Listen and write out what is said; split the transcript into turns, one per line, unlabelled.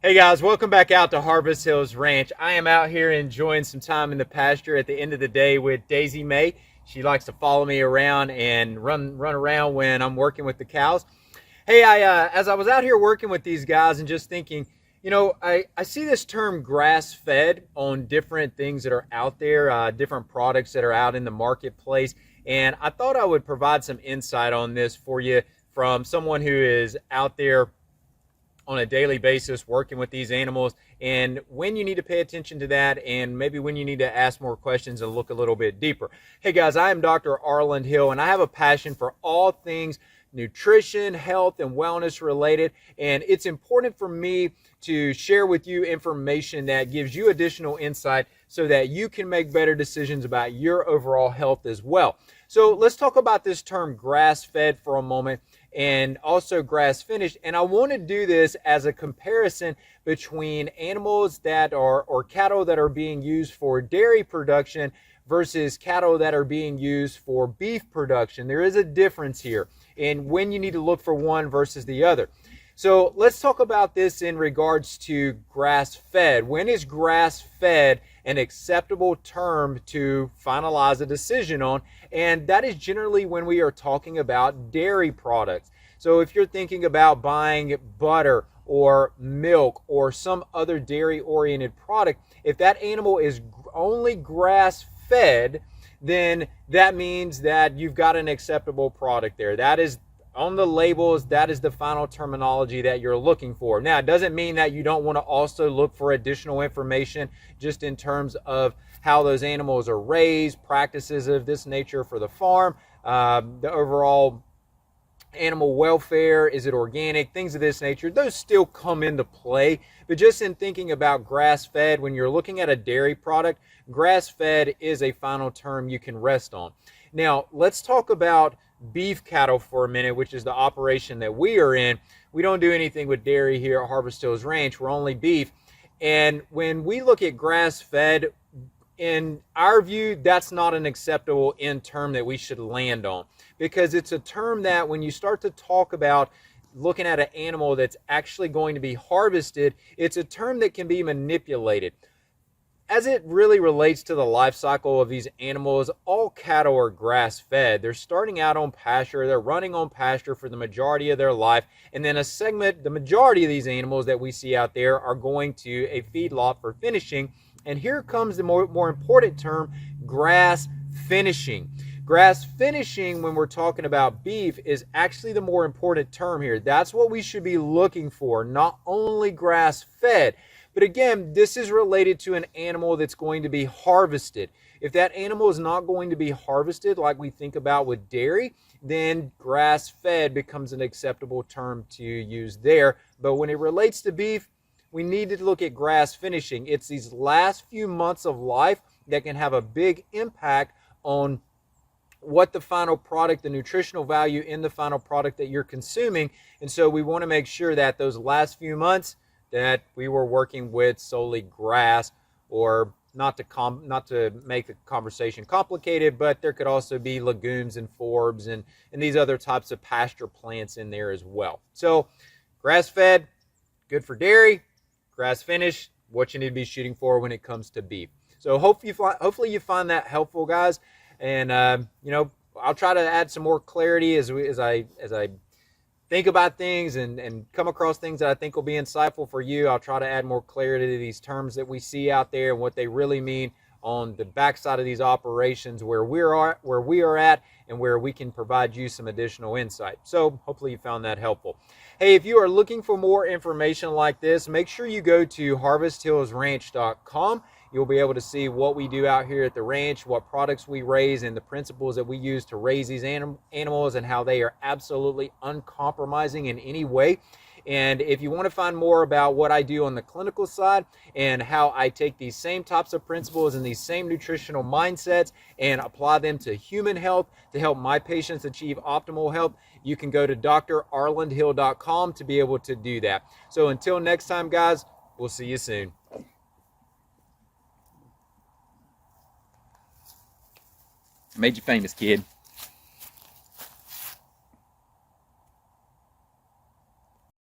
Hey guys, welcome back out to Harvest Hills Ranch. I am out here enjoying some time in the pasture at the end of the day with Daisy May. She likes to follow me around and run around when I'm working with the cows. Hey, as I was out here working with these guys and just thinking, I see this term grass-fed on different things that are out there, different products that are out in the marketplace, and I thought I would provide some insight on this for you from someone who is out there on a daily basis working with these animals, and when you need to pay attention to that, and maybe when you need to ask more questions and look a little bit deeper. Hey guys, I am Dr. Arland Hill, and I have a passion for all things nutrition, health, and wellness related, and it's important for me to share with you information that gives you additional insight so that you can make better decisions about your overall health as well. So let's talk about this term grass-fed for a moment, and also grass finished. And I want to do this as a comparison between animals that are, or cattle that are being used for dairy production versus cattle that are being used for beef production. There is a difference here in when you need to look for one versus the other. So let's talk about this in regards to grass-fed. When is grass-fed an acceptable term to finalize a decision on? And that is generally when we are talking about dairy products. So if you're thinking about buying butter or milk or some other dairy-oriented product, if that animal is only grass-fed, then that means that you've got an acceptable product there. That is on the labels, that is the final terminology that you're looking for. Now, it doesn't mean that you don't want to also look for additional information just in terms of how those animals are raised, practices of this nature for the farm, the overall animal welfare, is it organic, things of this nature. Those still come into play. But just in thinking about grass-fed, when you're looking at a dairy product, grass-fed is a final term you can rest on. Now, let's talk about beef cattle for a minute, which is the operation that we are in. We don't do anything with dairy here at Harvest Hills Ranch. We're only beef. And when we look at grass-fed, in our view, that's not an acceptable end term that we should land on, because it's a term that when you start to talk about looking at an animal that's actually going to be harvested, it's a term that can be manipulated. As it really relates to the life cycle of these animals, all cattle are grass-fed. They're starting out on pasture, they're running on pasture for the majority of their life, and then the majority of these animals that we see out there are going to a feedlot for finishing. And here comes the more important term, grass finishing. Grass finishing, when we're talking about beef, is actually the more important term here. That's what we should be looking for, not only grass-fed. But again, this is related to an animal that's going to be harvested. If that animal is not going to be harvested like we think about with dairy, then grass-fed becomes an acceptable term to use there. But when it relates to beef, we need to look at grass finishing. It's these last few months of life that can have a big impact on what the final product, the nutritional value in the final product that you're consuming. And so we want to make sure that those last few months that we were working with solely grass, or not to make the conversation complicated, but there could also be legumes and forbs and these other types of pasture plants in there as well. So grass-fed, good for dairy. Grass-finished, what you need to be shooting for when it comes to beef. So hopefully you find that helpful, guys. And I'll try to add some more clarity as I think about things and come across things that I think will be insightful for you. I'll try to add more clarity to these terms that we see out there and what they really mean on the backside of these operations, where we are at, and where we can provide you some additional insight. So hopefully you found that helpful. Hey, if you are looking for more information like this, make sure you go to harvesthillsranch.com. You'll be able to see what we do out here at the ranch, what products we raise, and the principles that we use to raise these animals, and how they are absolutely uncompromising in any way. And if you want to find more about what I do on the clinical side and how I take these same types of principles and these same nutritional mindsets and apply them to human health to help my patients achieve optimal health, you can go to drarlandhill.com to be able to do that. So until next time, guys, we'll see you soon. Made you famous, kid.